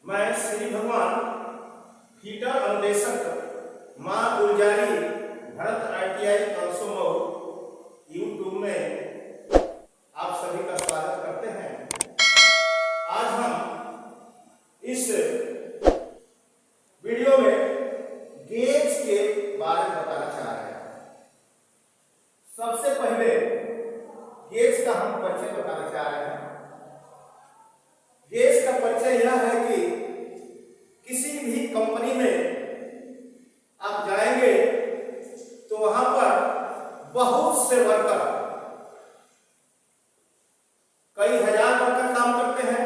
मैं श्री भगवान फीटर अनुदेशक मां गुलजारी भरत ITI कंसोमो यूट्यूब में आप सभी का स्वागत करते हैं। आज हम इस वीडियो में गेज के बारे में बताना चाह रहे हैं। सबसे पहले गेज का हम परिचय बताना चाह रहे हैं। गेज का परिचय यह है कि किसी भी कंपनी में आप जाएंगे तो वहां पर बहुत से वर्कर, कई हजार वर्कर काम करते हैं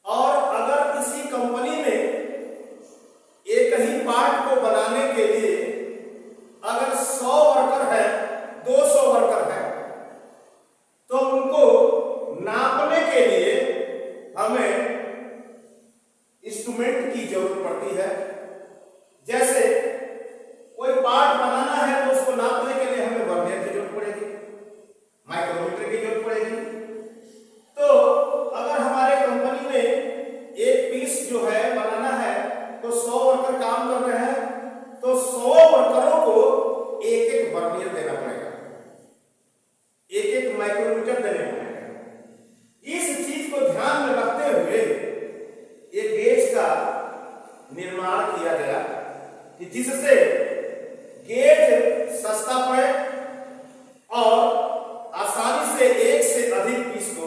और अगर किसी कंपनी में एक ही पार्ट को बनाने के लिए अगर 100 वर्कर है, 200 वर्कर है, तो उनको नापने के लिए हमें इंस्ट्रूमेंट की जरूरत पड़ती है। जैसे कोई पार्ट बनाना है तो उसको नापने के लिए हमें वर्नियर की जरूरत पड़ेगी, माइक्रोमीटर की जरूरत पड़ेगी। तो अगर हमारे कंपनी में एक पीस जो है बनाना है तो 100 वर्कर काम कर रहे हैं, तो 100 वर्करों को एक एक वर्नियर देना पड़ेगा, एक एक माइक्रोमीटर देने पड़ेगा। इस चीज को ध्यान में रखते हुए ये गेज का निर्माण किया गया कि जिससे गेज सस्ता पड़े और आसानी से एक से अधिक पीस को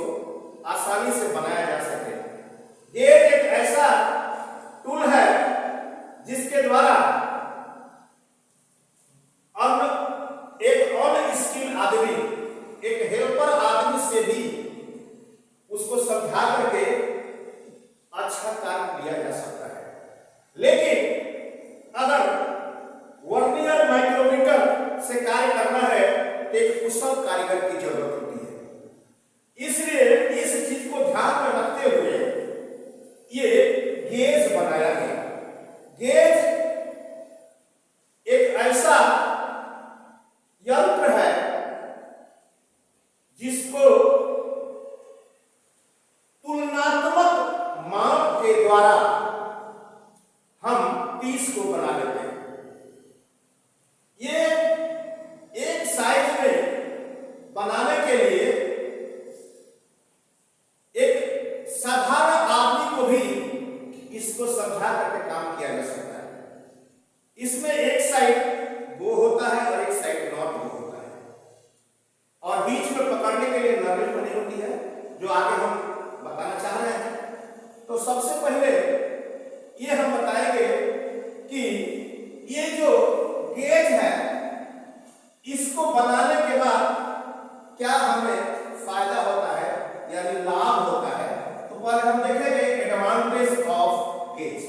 आसानी से बनाया जा सके। गेज एक ऐसा टूल है जिसके द्वारा एक अनस्किल्ड आदमी, एक हेल्पर आदमी से भी उसको समझा करके अच्छा कार्य किया जा सकता है। लेकिन अगर वर्नियर माइक्रोमीटर से कार्य करना है तो एक कुशल कारीगर की जरूरत होती है। इसलिए इस चीज को ध्यान में रखते हुए ये गेज बनाया गया। गेज एक ऐसा यंत्र है जिसको तुलनात्मक माप के द्वारा हम पीस को बना लेते हैं। ये एक साइज में बनाने के लिए एक साधारण आदमी को भी इसको समझा करके काम किया जा सकता है। इसमें एक साइड गो होता है और एक साइड नॉट गो होता है और बीच में पकड़ने के लिए नली बनी होती है जो आगे हम बताना चाह रहे हैं। तो सबसे पहले ये हम बताएंगे कि ये जो गेज है इसको बनाने के बाद क्या हमें फायदा होता है यानी लाभ होता है। तो पहले हम देखेंगे एडवांटेज ऑफ गेज।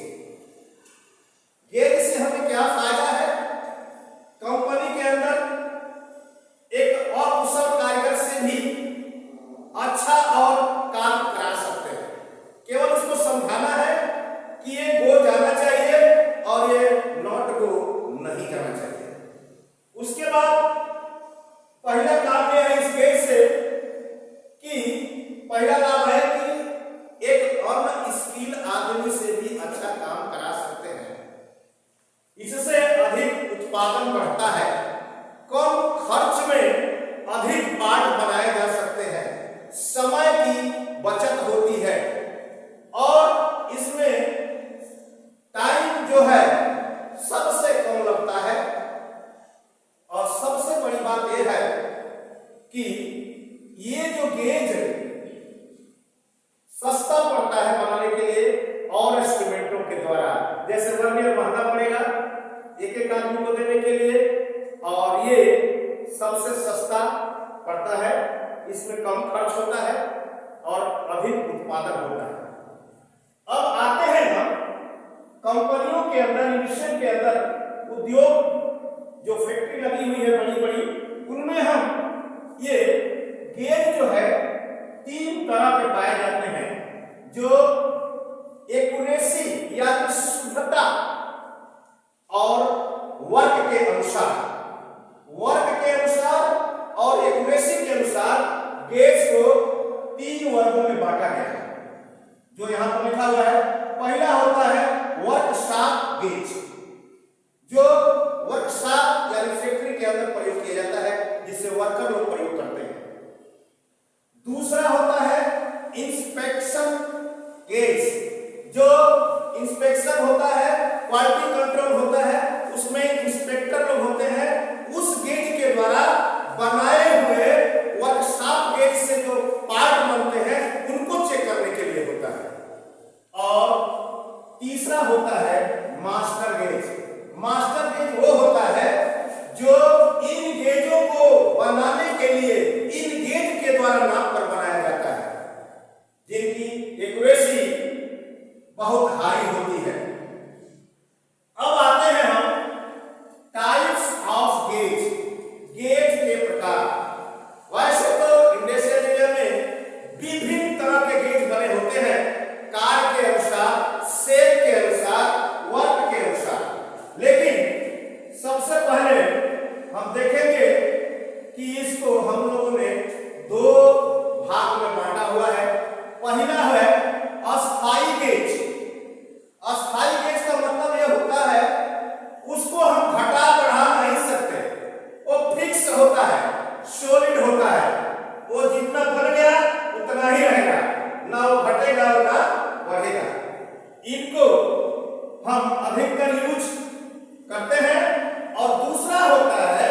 गेज से हमें क्या फायदा है। कंपनी के अंदर एक अकुशल कारीगर से भी अच्छा और काम करा सकते हैं। केवल उसको समझाना है कि ये गो जाना चाहिए और ये नॉट गो नहीं जाना चाहिए। उसके बाद पहला काम यह है इस गेज से कि पहला लाभ है कि एक अनस्किल्ड आदमी से भी अच्छा काम करा सकते हैं। इससे अधिक उत्पादन बढ़ता है, कम खर्च में अधिक पार्ट बनाए जा सकते हैं, समय की बचत होती है और इसमें टाइम जो है सबसे कम लगता है। और सबसे बड़ी बात यह है कि ये जो गेज सस्ता पड़ता है बनाने के लिए और इंस्ट्रूमेंटों के द्वारा। जैसे वर्नियर महंगा पड़ेगा एक एक आदमी को देने के लिए और ये सबसे सस्ता पड़ता है, इसमें कम खर्च होता है और अधिक उत्पादन होता है। अब आते हैं हम कंपनियों के अंदर, इंडस्ट्री के अंदर, उद्योग जो फैक्ट्री लगी हुई है बड़ी बड़ी, उनमें हम ये गेज जो है 3 तरह के पाए जाते हैं। जो एक्यूरेसी यानी शुद्धता और वर्क के अनुसार और एक्यूरेसी के अनुसार गेज को 3 वर्गों में बांटा गया है। जो यहां पर लिखा हुआ है। पहला होता है वर्कशॉप गेज, जो वर्कशॉप यानी फैक्ट्री के अंदर प्रयोग किया जाता है, जिससे वर्कर लोग प्रयोग करते हैं। दूसरा होता है इंस्पेक्शन गेज, जो इंस्पेक्शन होता है, क्वालिटी कंट्रोल होता है, उसमें इंस्पेक्टर लोग होते हैं। उस गेज के द्वारा बनाए हुए वर्कशॉप गेज से जो पार्ट बनते हैं उनको चेक करने के लिए होता है। और तीसरा होता है मास्टर गेज। मास्टर गेज वो होता है जो इन गेजों को बनाने के लिए इन गेज के द्वारा नाप कर बनाया जाता है, जिनकी एक्यूरेसी बहुत हाई होती है। अब आते हैं हम टाइप्स ऑफ गेज, गेज के प्रकार। वैसे तो इंडस्ट्रियल एरिया में विभिन्न तरह के गेज बने होते हैं, कार के अनुसार, शेप के अनुसार, वर्क के अनुसार। लेकिन सबसे पहले हम देखेंगे कि इसको हम लोगों ने दो भाग में बांटा हुआ है। पहला है अस्थाई गेज। अस्थाई गेज का मतलब यह होता है उसको हम घटा बढ़ा नहीं सकते, वो फिक्स होता है, सॉलिड होता है, वो जितना बन गया उतना ही रहेगा, ना वो घटेगा और ना बढ़ेगा। इनको हम अधिकतर यूज करते हैं। और दूसरा होता है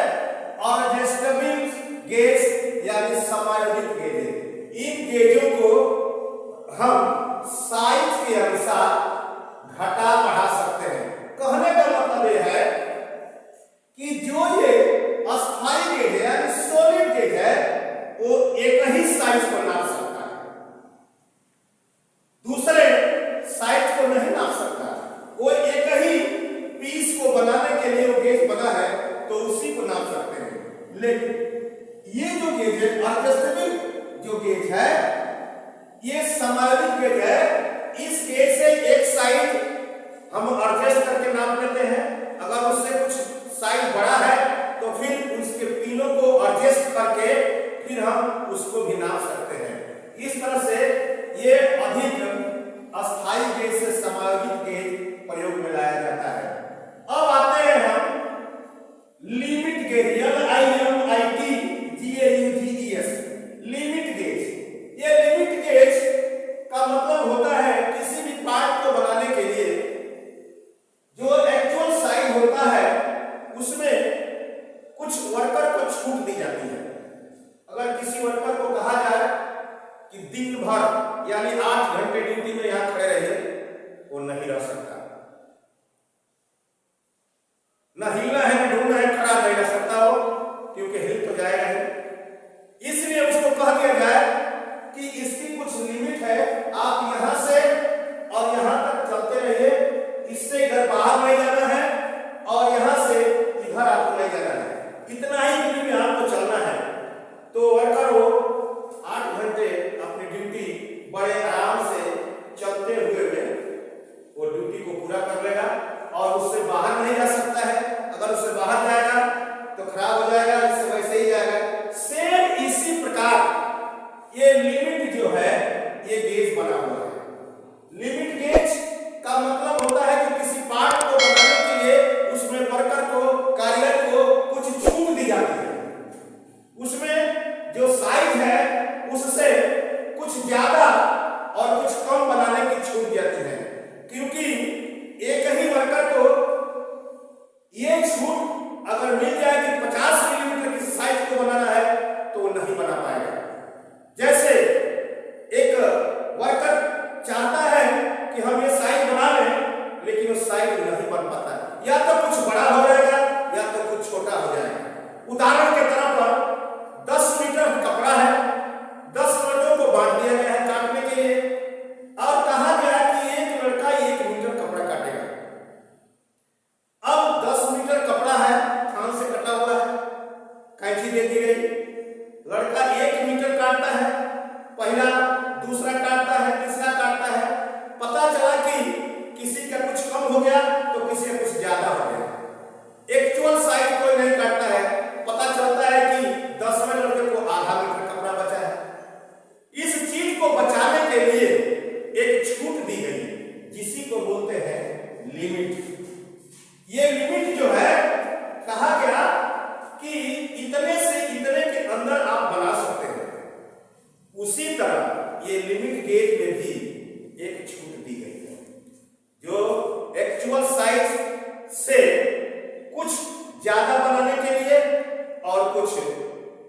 एडजस्टेबल गेज यानी समायोजित गेज। इन गेजों को हम साइज के अनुसार घटा बढ़ा सकते हैं। कहने का मतलब यह है कि जो ये अस्थाई गेज है यानी सॉलिड गेज है, वो एक ही साइज को नाप सकता है, दूसरे साइज को नहीं नाप सकता। वो एक ही पीस को बनाने के लिए वो गेज बना है तो उसी को नाप सकते हैं। लेकिन ये जो गेज है एडजस्टेबल जो गेज है, ये समायोजित गेज है। इस गेज से एक साइज हम एडजस्ट करके नाप लेते हैं, अगर उससे कुछ साइज बड़ा है तो फिर उसके पिनों को एडजस्ट करके फिर हम उसको भी नाप सकते हैं। इस तरह से ये अधिक अस्थाई गेज से समायोजित गेज प्रयोग में लाया जाता है। अब आते हैं हम limit gauge, LIMIT limit gauge. ये लिमिट गेज का मतलब होता है किसी भी पार्ट को बनाने के लिए जो एक्चुअल साइज होता है उसमें कुछ वर्कर को छूट दी जाती है। अगर किसी वर्कर को कहा जाए कि दिन भर यानी 8 घंटे ड्यूटी में यहां खड़े रहिए, वो नहीं रह सकता, ना हिलना है ना ढूंढना है, खड़ा नहीं रह सकता वो, क्योंकि हिल तो जाएगा ही। इसलिए उसको कह दिया जाए कि इसकी कुछ लिमिट है, आप यहां से और यहां तक चलते रहिए, इससे इधर बाहर नहीं जाना है और यहां से इधर आपको नहीं जाना है, इतना ही दूरी में आपको चलना है। तो वर्कर वो 8 घंटे अपनी ड्यूटी बड़े आराम से चलते हुए में वो ड्यूटी को पूरा कर लेगा और उससे बाहर नहीं जा सकता है। अगर उससे बाहर जाएगा तो खराब हो जाएगा, इससे वैसे ही जाएगा। सेम इसी प्रकार ये लिमिट जो है ये गेज बना हुआ है। लिमिट गेज का मतलब होता है कि किसी पार्ट को बनाने के लिए उसमें वर्कर को, कारीगर को कुछ छूट दी जाती है, उसमें जो साइज है उससे कुछ ज्यादा और कुछ कम बनाने की छूट जाती है। क्योंकि एक ही वर्कर को ये छूट अगर मिल जाए कि 50 मिलीमीटर की साइज को बनाना है तो वो नहीं बना पाएगा। जैसे एक वर्कर चाहता है कि हम ये साइज बना लें, लेकिन वो साइज नहीं बन पाता, या तो कुछ बड़ा हो जाएगा या तो कुछ छोटा हो जाएगा। उदाहरण के तौर पर 10 मीटर कपड़ा है, 10 मर्दों को बांट दिया गया है काटने के लिए और कहा गया कि एक लड़का 1 मीटर कपड़ा काटेगा। अब 10 मीटर कपड़ा है, थान से कटा हुआ है, कैंची दे दी गई, लड़का 1 मीटर काटता है, पहला, दूसरा काटता है, तीसरा काटता है। पता चला कि किसी का कुछ कम हो गया तो किसी का कुछ ज्यादा हो गया, एक्चुअल साइज कोई नहीं काटता है। पता चलता है कि 10वें लड़के को आधा मीटर कपड़ा बचा है। इस चीज को बचाने के लिए एक ये लिमिट गेज में भी एक छूट दी गई है, जो एक्चुअल साइज से कुछ ज्यादा बनाने के लिए और कुछ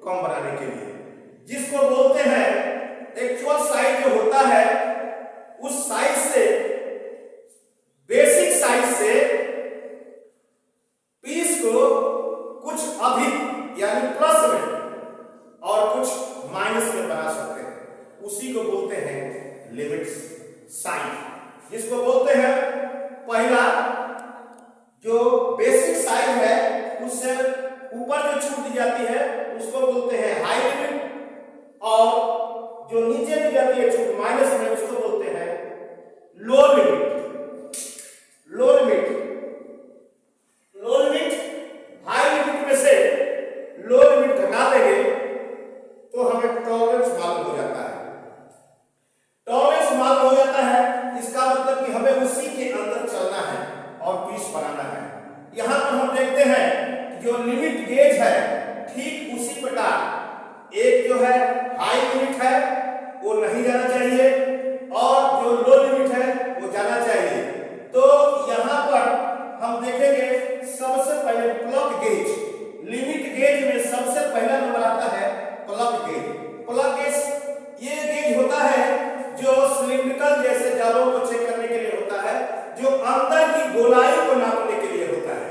कम बनाने के लिए, जिसको बोलते हैं एक्चुअल साइज जो होता है उस साइज से, बेसिक साइज से पीस को कुछ अधिक यानी प्लस में और कुछ माइनस में बना सकते हैं, उसी को बोलते हैं लिमिट साइज, जिसको बोलते हैं पहला जो बेसिक साइज है उससे ऊपर जो छूट दी जाती है उसको बोलते हैं हाई लिमिट, और जो नीचे दी जाती है छूट माइनस में उसको बोलते हैं लो लिमिट। लो लिमिट, लो लिमिट, हाई लिमिट में से लो लिमिट घटा देंगे तो हमें टॉलरेंस मालूम हो जाता है। टॉलरेंस मालूम हो जाता है, इसका मतलब कि हमें उसी के अंदर चलना है और पीस बनाना है। यहां पर हम देखते हैं कि जो लिमिट गेज है ठीक उसी प्रकार एक जो है हाई लिमिट है वो नहीं जाना चाहिए और जो लो लिमिट है वो जाना चाहिए। तो यहां पर हम देखेंगे सबसे पहले प्लग गेज, लिमिट गेज में सबसे पहला नंबर आता है प्लग गेज। प्लग गेज ये गेज होता है जो सिलिंड्रिकल जैसे जालों को चेक करने के लिए होता है, जो अंदर की गोलाई को नापने के लिए होता है।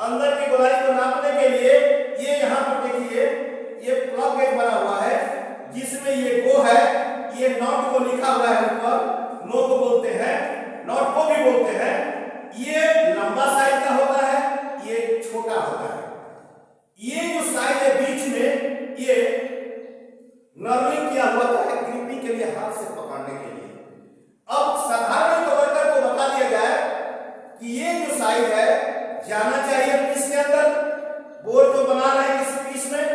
अंदर की गोलाई को नापने के लिए ये यहाँ पर देखिए ये प्लग गेज बना हुआ है, जिसमें ये गो है, ये नॉट को लिखा हुआ है ऊपर, नो को बोलते हैं, नॉट को भी बोलते हैं। ये लंबा साइज का होता है, ये छोटा होता है। ये जो साइज है बीच में ये नर्विंग किया हुआ है ग्रिपिंग के लिए, हाथ से पकड़ने के लिए। अब साधारण वर्कर को बता दिया जाए कि ये जो साइज है जाना चाहिए पीस के अंदर, बोर जो बना रहे हैं किसी पीस में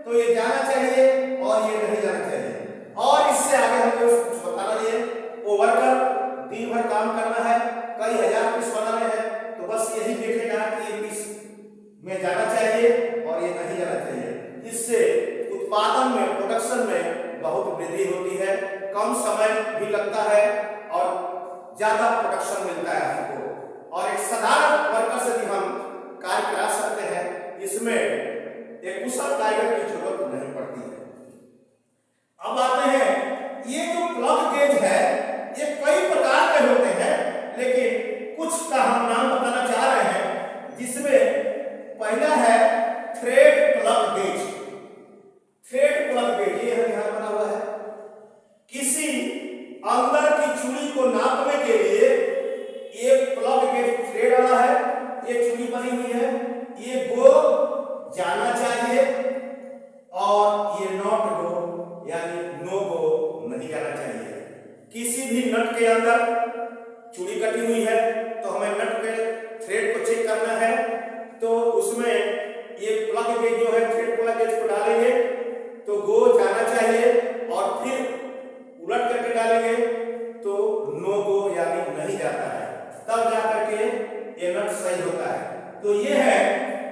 तो ये जाना चाहिए और ये नहीं जाना चाहिए। और इससे आगे हमें कुछ बताना नहीं है, वो वर्कर दिन भर काम करना है, कई हजार पीस बनाने हैं, तो बस यही देखेगा कि ये पीस में जाना चाहिए और ये नहीं जाना चाहिए। इससे उत्पादन में, प्रोडक्शन में बहुत वृद्धि होती है, कम समय भी लगता है और ज्यादा प्रोडक्शन मिलता है हमको, और एक साधारण वर्कर से भी हम कार्य करा सकते हैं। इसमें एक कुशल कारीगर की जरूरत नहीं पड़ती है। अब आते हैं, ये जो प्लग गेज है ये कई प्रकार के होते हैं, लेकिन कुछ का हम नाम बताना चाह रहे हैं, जिसमें पहला है thread plug gauge. Thread plug gauge ये यहां बना हुआ है, किसी अंदर की चूड़ी को नापने के लिए एक प्लग गेज थ्रेड वाला है, ये चूड़ी बनी हुई है, ये गो जाना चाहिए और ये नॉट गो यानी नो गो नहीं जाना चाहिए। किसी भी नट के अंदर चूड़ी कटी हुई है तो हमें नट के थ्रेड को चेक करना है, तो उसमें ये प्लग गेज जो है थ्रेड प्लग गेज को डालेंगे तो गो जाना चाहिए, और फिर उलट करके डालेंगे तो नो गो यानी नहीं जाता है, तब जाकर के ये नट सही होता है। तो ये है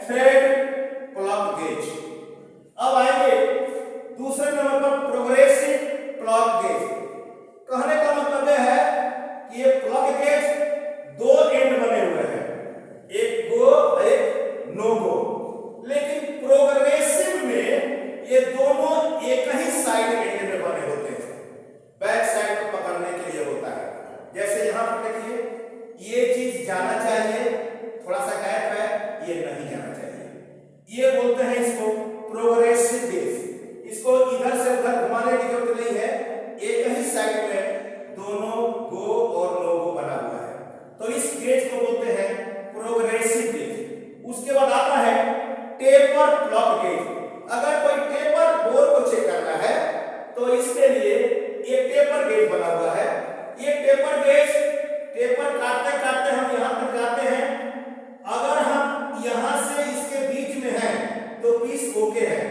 थ्रेड प्लग गेज। अब आएंगे दूसरे नंबर पर प्रोग्रेसिव प्लग गेज। कहने का मतलब यह है कि ये प्लग गेज दो एंड बने हुए हैं, एक गो एक नो गो, लेकिन प्रोग्रेसिव में ये दोनों एक ही साइड एंड में बने होते हैं, बैक साइड को पकड़ने के लिए होता है। जैसे यहां पर देखिए ये चीज जाना चाहिए, थोड़ा सा गैप है, ये नहीं जाना चाहिए, ये बोलते हैं इसको प्रोग्रेसिव गेज। इसको इधर से उधर घुमाने की जरूरत नहीं है, एक ही साइड में दोनों गो और नो गो बना हुआ है, तो इस गेज को बोलते हैं प्रोग्रेसिव गेज। उसके बाद आता है टेपर प्लग गेज। अगर कोई टेपर बोर को चेक करना है तो इसके लिए एक टेपर गेज बना हुआ है। ये टेपर गेज, टेपर काटते काटते हम यहां तक जाते हैं, अगर हम यहां से इसके बीच में है तो पीस ओके है,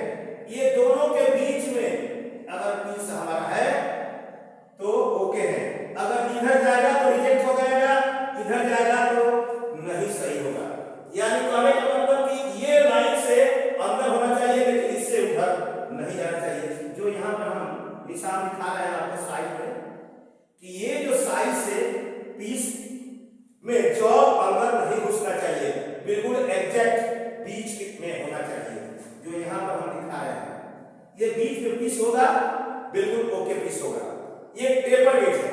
ये दोनों के बीच में अगर पीस हमारा है तो ओके है, अगर इधर जाएगा तो रिजेक्ट हो जाएगा, इधर जाएगा तो नहीं सही होगा। यानी कहने का मतलब कि ये लाइन से अंदर होना चाहिए लेकिन इससे उधर नहीं जाना चाहिए, जो यहाँ पर हम निशान दिखा रहे हैं आपके साइड में पीस में जॉब अंदर नहीं घुसना चाहिए, बिल्कुल एग्जैक्ट बीच में होना चाहिए। जो यहाँ पर हम दिखा रहे हैं ये बीच में पीस होगा, बिल्कुल ओके पीस होगा। ये टेपर गेज है।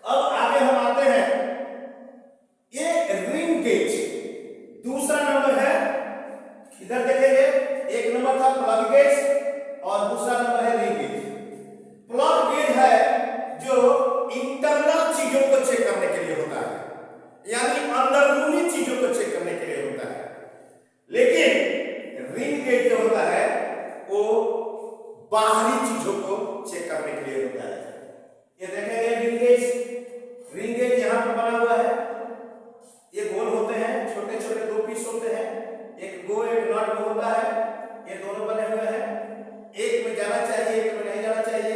अब आगे हम आते हैं, ये रिंग गेज दूसरा नंबर है। इधर देखेंगे, एक नंबर था प्लग गेज और दूसरा नंबर है रिंग गेज। प्लग गेज है जो इंटरनल चीजों को चेक करने के लिए होता है, यानी अंदरूनी चीजों को चेक करने के लिए होता है। लेकिन रिंग गेज जो होता है वो बाहरी चीजों को चेक करने के लिए होता है। ये देखेंगे रिंग गेज, रिंग गेज यहां पर बना हुआ है। ये गोल होते हैं, छोटे छोटे दो पीस होते हैं, एक गो एक नॉट गो होता है। ये दोनों बने हुए हैं, एक में जाना चाहिए एक में नहीं जाना चाहिए।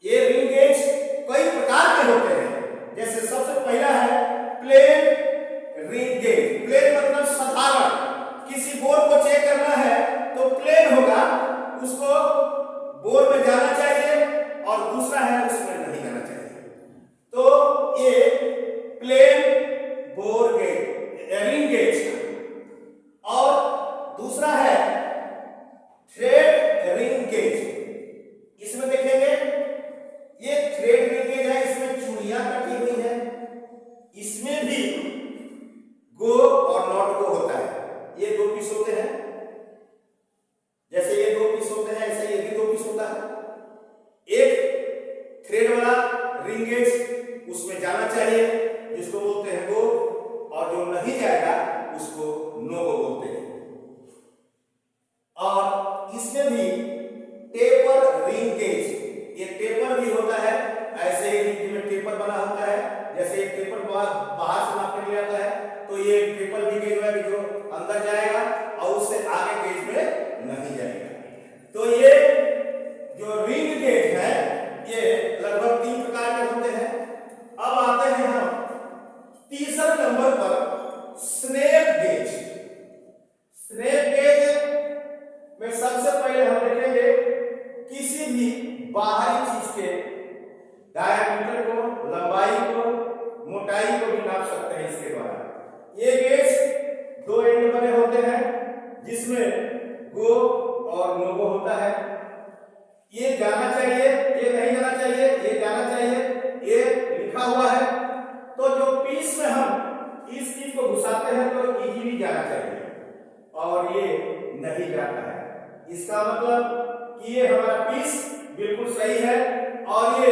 ये रिंग गेज कई प्रकार के होते हैं। जैसे सबसे पहला है प्लेन रिंग गेज। प्लेन मतलब साधारण, किसी बोर को चेक करना है तो प्लेन होगा, उसको बोर में जाना चाहिए, और दूसरा है उसमें नहीं जाना चाहिए। तो ये plain bore gauge ring gauge. और दूसरा है थ्रेड रिंग गेज। इसमें देखेंगे ये थ्रेड रिंग गेज है, इसमें चूड़ियां कटी हुई है। इसमें भी गो और नॉट गो होता है। ये दो पीस होते हैं, जैसे ये दो पीस होते हैं ऐसे ये भी दो पीस होता है। एक थ्रेड वाला रिंग गेज उसमें जाना चाहिए, जिसको बोलते हैं गो, और जो नहीं जाएगा उसको नो गो बोलते हैं। और इसमें भी टेपर रिंग गेज, ये टेपर भी होता है, ऐसे ही रिंग में टेपर बना होता है। जैसे एक टेपर बाहर से नापने के लिए आता है, तो ये टेपर भी गेज है जो अंदर जाएगा और उससे आगे गेज में नहीं जाएगा। तो ये जो रिंग गेज है ये लगभग 3 प्रकार के होते हैं। अब आते हैं हम तीसरे नंबर पर स्नेप गेज। स्नेप गेज में सबसे पहले हम देखेंगे किसी भी बाहरी चीज के डायमीटर को, लंबाई को, मोटाई को भी नाप सकते हैं इसके द्वारा। ये गेज दो एंड बने होते हैं, जिसमें गो और नो गो होता है। ये जाना चाहिए, ये नहीं जाना चाहिए, ये जाना चाहिए, ये लिखा हुआ है। तो जो पीस में हम इस चीज को घुसाते हैं तो इजीली जाना चाहिए, और ये नहीं जाता है। इसका मतलब कि ये हमारा पीस बिल्कुल सही है, और ये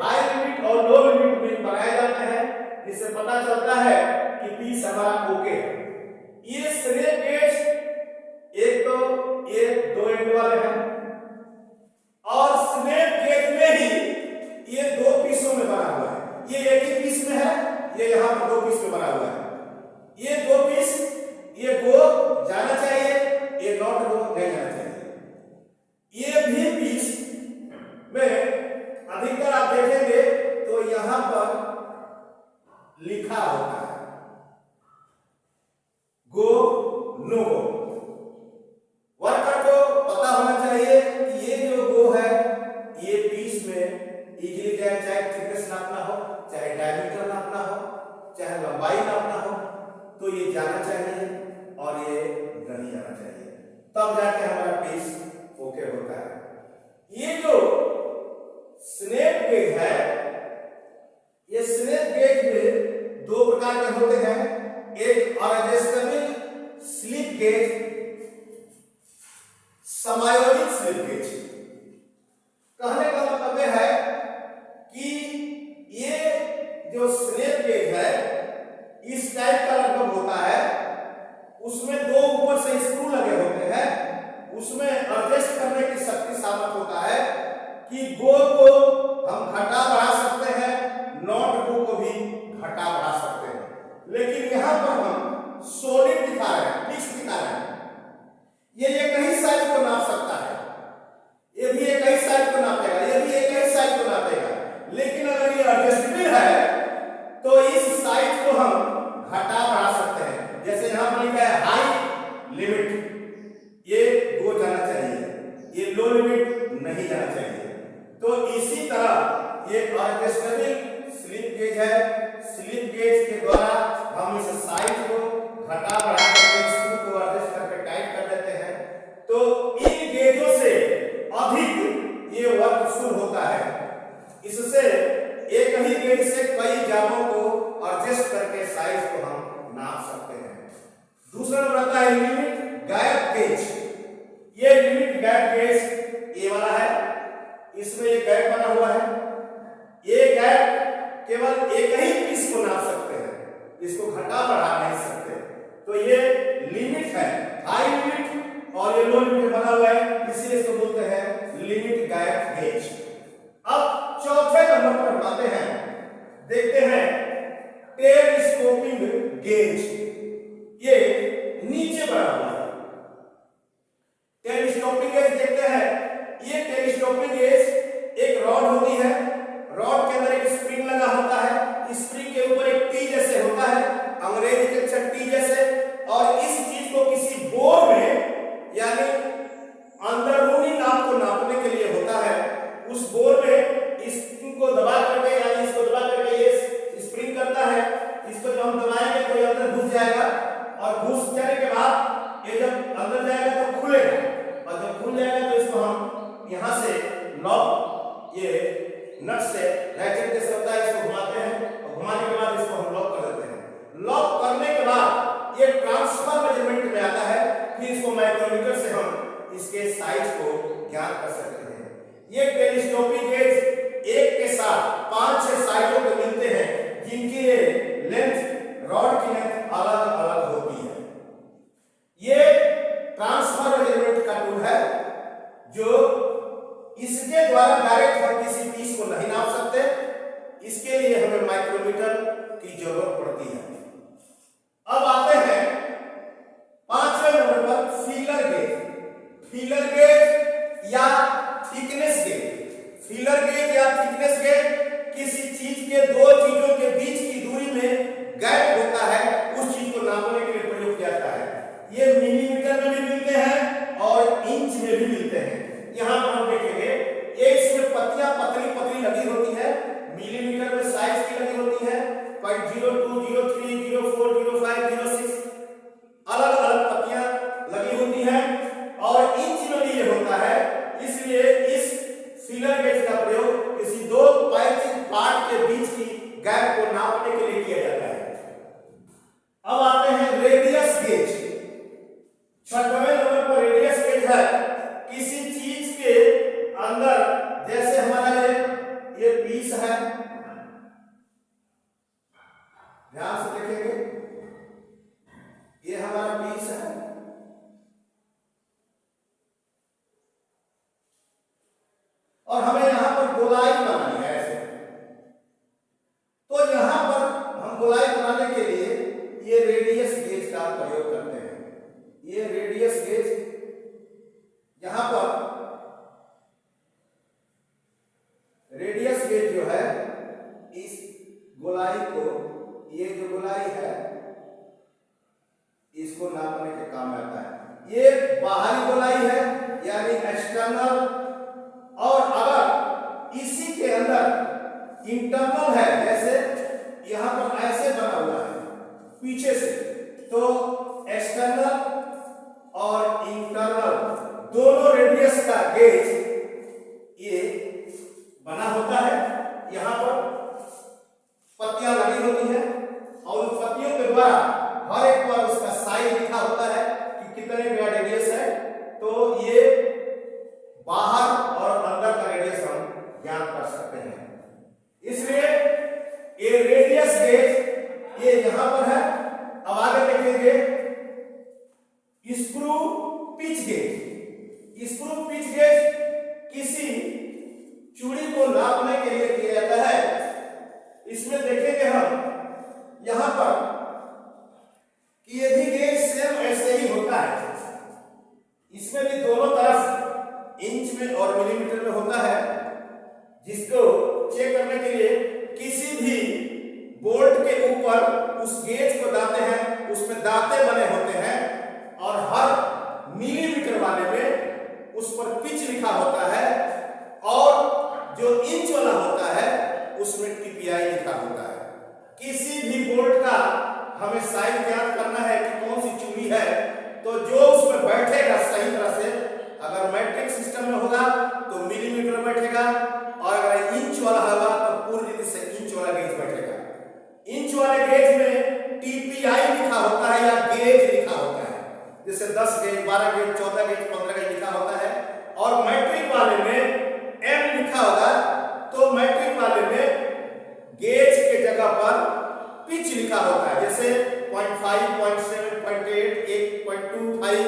हाई लिमिट और लो लिमिट में बनाए जाते हैं, जिससे पता चलता है कि पीस हमारा ओके है। ये स्नेप गेज एक तो ये दो एंड वाले हैं, और स्नेप गेज में ही ये दो पीसों में बना हुआ है। ये एक ही पीस में है, ये यहाँ पर दो पीस में बना हुआ है। ये दो पीस, ये गो जाना चाहिए, ये नॉट गो नहीं जाना चाहिए। ये भी पीस में अधिकतर आप देखेंगे तो यहां पर लिखा होता है गो नो गो। वर्कर को पता होना चाहिए कि ये जो गो है ये पीस में इजीली जाए, चाहे थिकनेस नापना हो, चाहे डायमीटर नापना हो, चाहे लंबाई नापना हो, तो ये जाना चाहिए और ये नहीं जाना चाहिए, तब जाके हमारा पीस ओके होता है। ये जो स्नेप गेज है, ये स्नेप गेज में दो प्रकार के होते हैं, एक एडजस्टेबल स्लिप गेज, समायोजित स्लिप गेज। कहने का मतलब यह है कि ये जो स्नेप गेज है इस टाइप का लगभग होता है, उसमें दो ऊपर से स्क्रू लगे होते हैं, उसमें एडजस्ट करने की शक्ति सामर्थ होता है कि गो को हम घटा बढ़ा सकते हैं, नॉट गो को भी घटा बढ़ा सकते हैं। लेकिन यहां पर हम सॉलिड दिखा रहे हैं, फिक्स दिखा रहे हैं। ये एक ही साइज को नाप सकता है, ये भी एक ही साइज को नापेगा, ये भी एक ही साइज को नापेगा। लेकिन अगर ये एडजस्टेबल है तो इस साइज को हम घटा बढ़ा सकते हैं। जैसे यहां पर लिखा है हाई लिमिट, ये गो जाना चाहिए, ये लो लिमिट नहीं जाना चाहिए। तो इसी तरह ये एडजस्टेबल स्लिप गेज है। स्लिप गेज के द्वारा हम इस साइज को घटा बढ़ा करके स्क्रू को एडजस्ट करके टाइट कर देते हैं। तो इन गेजों से अधिक ये वर्कफुल होता है। इससे एक ही गेज से कई जामों को एडजस्ट करके साइज को हम नाप सकते हैं। दूसरा नंबर आता है लिमिट गैप गेज। ये लिमिट गैप गेज ये वाला है, इसमें एक गैप बना हुआ है। ये गैप केवल एक ही पीस को नाप सकते हैं, इसको घटा बढ़ा नहीं सकते। तो ये लिमिट है, हाई लिमिट और ये लो लिमिट बना हुआ है, इसलिए इसको बोलते हैं लिमिट गैप गेज। अब चौथे नंबर पर हम आते हैं, देखते हैं टेलीस्कोपिंग गेज। ये नीचे बना हुआ है। टेलीस्कोपिंग गेज देखते हैं। ये टेलीस्कोपिंग गेज एक रॉड होती है, रॉड के अंदर एक स्प्रिंग लगा होता है, स्प्रिंग के ऊपर एक टी जैसे होता है, अंग्रेजी के अक्षर टी जैसे, और इस चीज को किसी बोर में यानी अंदरूनी नाप को नापने के लिए होता है। उस बोर में इसको दबा करके यानी इसको दबा करके ये स्प्रिंग करता है। इसको जब हम दबाएंगे तो ये अंदर घुस जाएगा, और घुस जाने के बाद ये जब अंदर जाएगा तो खुलेगा, और जब खुल जाएगा तो इसको हम यहाँ से लॉक ये नट से रैकेट जैसे होता है इसको घुमाते हैं, और घुमाने के बाद इसको हम लॉक कर देते हैं। लॉक करने के बाद ये ट्रांसफर मेजरमेंट में आता है, फिर इसको माइक्रोमीटर से हम इसके साइज को ज्ञात कर सकते हैं। ये टेलीस्कोपिक गेज एक के साथ 5-6 साइजों के मिलते हैं, जिनकी लेंथ रॉड की लेंथ अलग अलग होती है। ये ट्रांसफर मेजरमेंट का टूल है, जो इसके द्वारा डायरेक्ट हम किसी पीस को नहीं नाप सकते, इसके लिए हमें माइक्रोमीटर की जरूरत पड़ती है। अब आते हैं 5वें नंबर पर फीलर गेज। फीलर गेज या थिकनेस गेज। फीलर गेज या थिकनेस गेज किसी चीज के दो चीजों के बीच की दूरी में गैप होता है, उस चीज को नापने के लिए प्रयोग किया जाता है। ये मिलीमीटर में भी मिलते हैं और इंच में भी मिलते हैं। यहाँ पर हम देखेंगे एक इसमें पत्तियां पतली पतली लगी होती है, मिलीमीटर में साइज की लगी होती है, 0.02, 03, 04, 05, 06 अलग अलग पत्तियां लगी होती हैं, और इंच में भी ये होता है। इसलिए इस फीलर गेज का प्रयोग किसी दो पैचिंग पार्ट के बीच की गैप को नापने के लिए किया जाता है। अब आते हैं रेडियस गेज। 6वें नंबर पर रेडियस गेज है। किसी चीज के अंदर जैसे हमारा ये पीस है, ध्यान से देखेंगे, ये हमारा पीस है, और हमें यहां पर गोलाई बनानी है ऐसे। तो यहां पर हम गोलाई बनाने के लिए ये रेडियस गेज का प्रयोग करते हैं। ये रेडियस गेज यहां पर रेडियस गेज जो है इस गोलाई को, ये जो गोलाई है इसको नापने के काम आता है। ये बाहरी गोलाई है यानी एक्सटर्नल, और अगर इसी के अंदर इंटरनल है, जैसे यहां पर ऐसे बना हुआ है पीछे से, तो एक्सटर्नल और इंटरनल दोनों रेडियस का गेज ये बना होता है। यहां पर पत्तियां लगी होती है, और उन पत्तियों के द्वारा हर एक पर उसका साइज लिखा होता है कि कितने का रेडियस है। तो ये बाहर और अंदर का रेडियस हम ज्ञात कर सकते हैं। इसलिए ये रेडियस गेज ये यहां पर है। अब आगे देखेंगे screw pitch gauge. Screw pitch gauge किसी चूड़ी को नापने के लिए किया जाता है। इसमें देखेंगे हम यहां पर कि ये भी गेज सेम ऐसे ही होता है। इसमें भी दोनों तरफ इंच में और मिलीमीटर में होता है, जिसको चेक करने के लिए किसी भी बोल्ट के ऊपर उस गेज को दाते हैं, उसमें दांते बने होते हैं, और हर मिलीमीटर वाले में उस पर पिच लिखा होता है, और जो इंच वाला होता है उसमें टीपीआई लिखा होता है। किसी भी बोल्ट का हमें साइज ज्ञात करना है कि कौन सी चूड़ी है, तो जो उसमें बैठेगा सही तरह से, अगर मैट्रिक सिस्टम में होगा तो मिलीमीटर बैठेगा, और अगर इंच वाला होगा तो पूरी रीति से इंच वाला गेज बैठेगा। इंच वाले गेज में टीपीआई लिखा होता है या गेज लिखा होता है, जैसे 10 गेज, 12 गेज, 14 गेज, 15 गेज लिखा होता है। और मैट्रिक वाले में एम लिखा होगा, तो मैट्रिक वाले में गेज के जगह पर पिच लिखा होता है, जैसे 0.5, 0.7, 0.8, 1.25, 1.5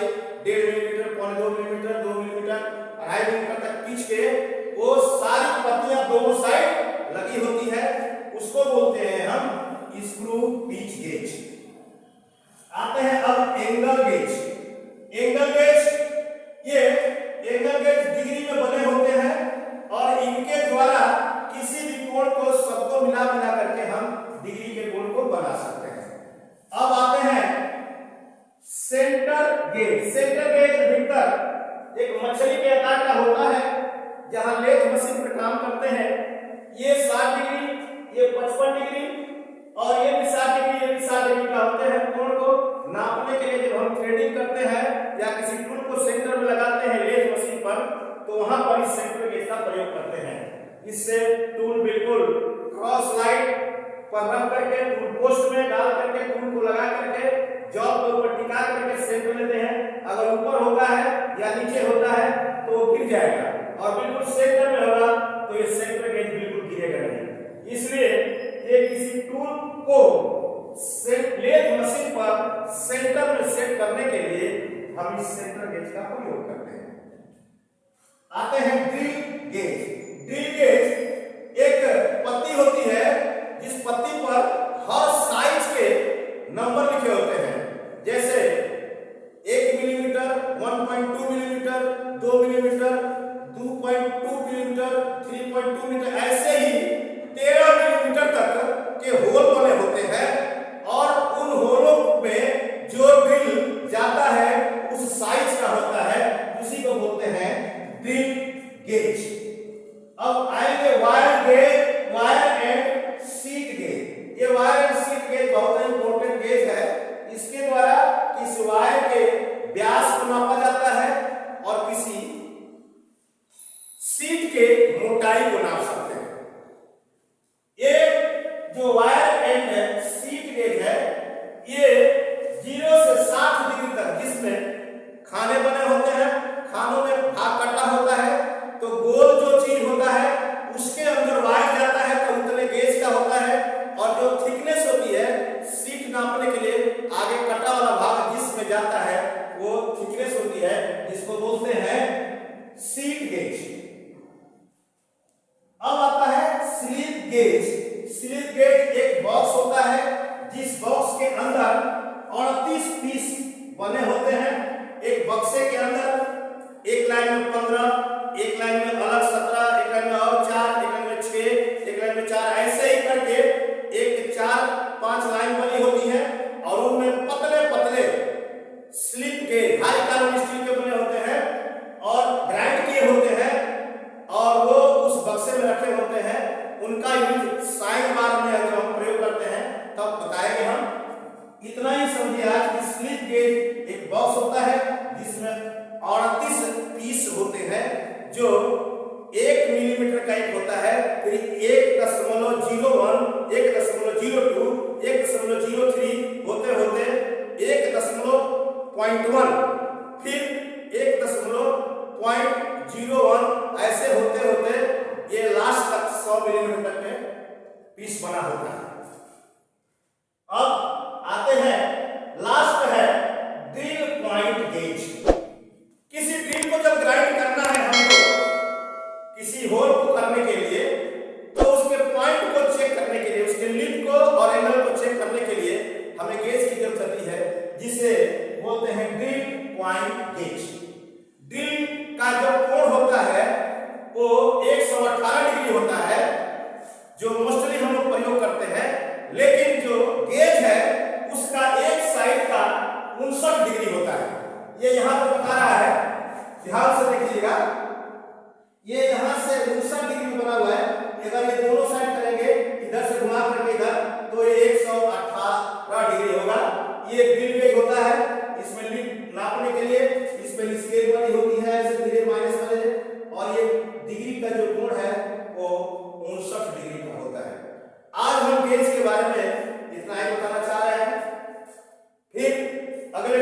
मिलीमीटर, 0.2 मिलीमीटर, 2 मिलीमीटर, 2.5 मिलीमीटर तक पिच के वो सारी पत्तियां दोनों साइड लगी होती है, उसको बोलते हैं हम स्क्रू पिच गेज। आते हैं अब एंगल गेज। एंगल गेज, ये एंगल गेज डिग्री में बने होते हैं और इनके द्वारा किसी भी कोण को सबको मिला करके हम डिग्री के कोण को बना सकते हैं। अब आते हैं सेंटर गेज। सेंटर गेज अधिकतर एक मछली के आकार का होता है, जहां लेथ मशीन पर काम करते हैं। ये 60 डिग्री, ये 55 डिग्री और ये भी 60 डिग्री, ये भी 60 डिग्री का होते हैं। कोण को नापने के लिए जब हम थ्रेडिंग करते हैं या किसी टूल को सेंटर में लगाते हैं लेथ मशीन पर, तो वहां पर इस सेंटर गेज का प्रयोग करते हैं। इससे टूल बिल्कुल क्रॉस लाइन पर रख करके टूल पोस्ट में डाल करके टूल को लगा करके जॉब के ऊपर टिका करके सेंटर लेते हैं। अगर ऊपर होता है या नीचे होता है तो वो गिर जाएगा, और बिल्कुल सेंटर में होगा तो ये सेंटर गेज बिल्कुल गिरेगा नहीं। इसलिए ये किसी टूल को लेथ मशीन पर सेंटर में सेट करने के लिए हम इस सेंटर गेज का प्रयोग करते हैं। आते हैं ड्रिल गेज। ड्रिल गेज एक पत्ती होती है, जिस पत्ती पर हर साइज के नंबर लिखे होते हैं, जैसे 1 millimetre, 1.2 millimetre, 2 millimetre, 2.2 millimetre, 3.2 millimetre, ऐसे ही 13 मिलीमीटर तक के होल बने होते हैं। और उन होलों में जो ड्रिल जाता है उस साइज का होता है, उसी को बोलते हैं ड्रिल गेज। अब आएंगे wire gauge, wire and sheet gauge. ये वायर एंड शीट गेज बहुत इंपॉर्टेंट गेज है। इसके द्वारा किसी वायर के व्यास को नापा जाता है और किसी शीट के मोटाई को नाप सकते हैं। ये जो वायर एंड शीट गेज है, ये 0 से 60 डिग्री तक, जिसमें खाने बने होते हैं, खानों में भाग कटा होता है, तो गोल जो चीज होता है उसके अंदर वायर जाता है तो उतने गेज का होता है। और जो थिकनेस होती है शीट नापने के लिए आगे कटा वाला भाग जिसमें जाता है वो थिकनेस होती है, जिसको बोलते हैं शीट गेज। अब आता है स्लिप गेज। स्लिप गेज एक बॉक्स होता है, जिस बॉक्स के अंदर 38 पीस बने होते हैं। एक बक्से के अंदर एक लाइन में 15, एक लाइन में अलग 17, एक लाइन में और 4, एक लाइन में 6, एक लाइन में 4, ऐसे ही करके एक 4-5 लाइन बनी होती है। और उनमें पतले पतले slip gauge high carbon steel के बने होते हैं और ग्राइंड किए होते हैं, और वो उस बक्से में रखे होते हैं। उनका यूज साइन बार में जब हम प्रयोग करते हैं तब बताएंगे हम। इतना ही समझिए आज कि स्लिप गेज एक बॉक्स होता है जिसमें 38 पीस होते हैं, जो 1 मिलीमीटर का एक होता है, फिर 1.01, 1.02, 1.03 होते होते 1.1, फिर 1.01, ऐसे होते होते ये लास्ट तक 100 मिलीमीटर तक में पीस बना होता है। अब आते हैं, लास्ट है ड्रिल पॉइंट गेज। किसी ड्रिल को जब ग्राइंड करना है हमको किसी होल को करने के लिए, तो उसके पॉइंट को चेक करने के लिए, उसके लिप को और एंगल को चेक करने के लिए हमें गेज की जरूरत होती है, जिसे बोलते हैं ड्रिल पॉइंट गेज। ड्रिल का जो कोण होता है वो 118 डिग्री होता है, जो मोस्टली हम लोग प्रयोग करते हैं। लेकिन जो गेज है उसका एक साइड का 59 डिग्री होता है। ये यहां पर बता रहा है, ध्यान से देखिएगा, ये यहां से 59 डिग्री बना हुआ है। अगर ये दोनों साइड करेंगे ये ग्रिल गेज होता है, इसमें लिप नापने के लिए इसमें स्केल बनी होती है ऐसे धीरे माइनस वाले, और ये डिग्री का जो कोण है वो 59 डिग्री का होता है। आज हम गेज के बारे में इतना ही बताना चाह रहे हैं। फिर अगले